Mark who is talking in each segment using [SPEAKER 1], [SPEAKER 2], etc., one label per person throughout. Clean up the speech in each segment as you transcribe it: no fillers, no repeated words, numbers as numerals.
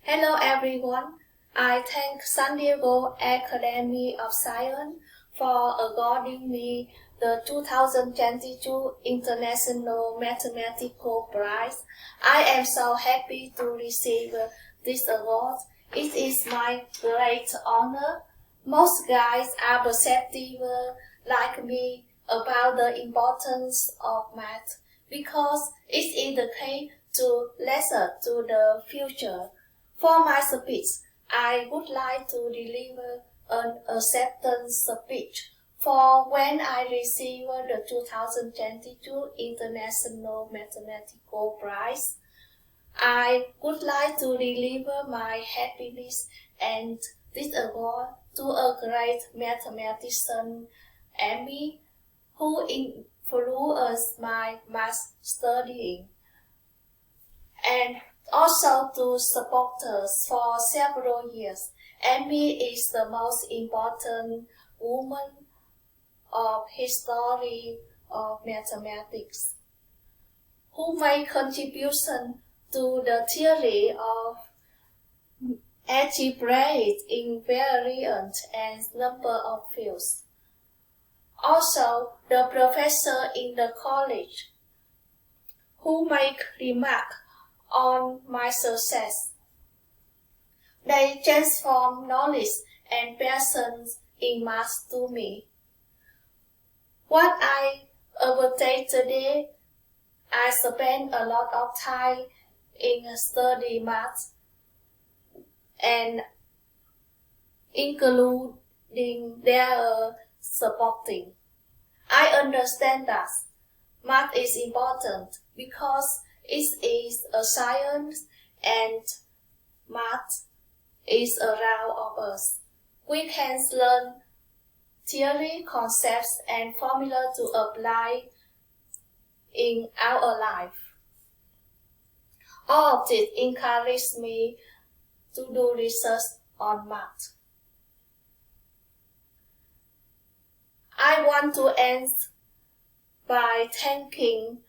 [SPEAKER 1] Hello everyone. I thank San Diego Academy of Science for awarding me the 2022 International Mathematical Prize. I am so happy to receive this award. It is my great honor. Most guys are perceptive like me about the importance of math because it indicates to lesson to the future. For my speech, I would like to deliver an acceptance speech for when I received the 2022 International Mathematical Prize. I would like to deliver my happiness and this award to a great mathematician, Amy, who influenced my math studying, and also to supporters for several years. Amy is the most important woman of history of mathematics, who made contribution to the theory of algebraic invariant and number of fields. Also, the professor in the college, who make remarks on my success. They transform knowledge and passion in math to me. What I obtain today, I spend a lot of time in study math and including their supporting. I understand that math is important because it is a science and math is around of us. We can learn theory, concepts, and formula to apply in our life. All of this encourages me to do research on math. I want to end by thanking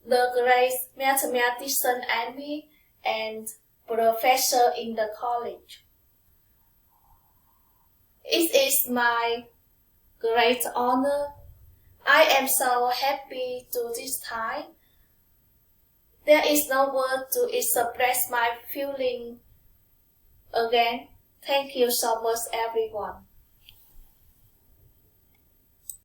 [SPEAKER 1] the great mathematician Amy and professor in the college. It is my great honor. I am so happy to this time. There is no word to express my feeling again. Thank you so much, everyone.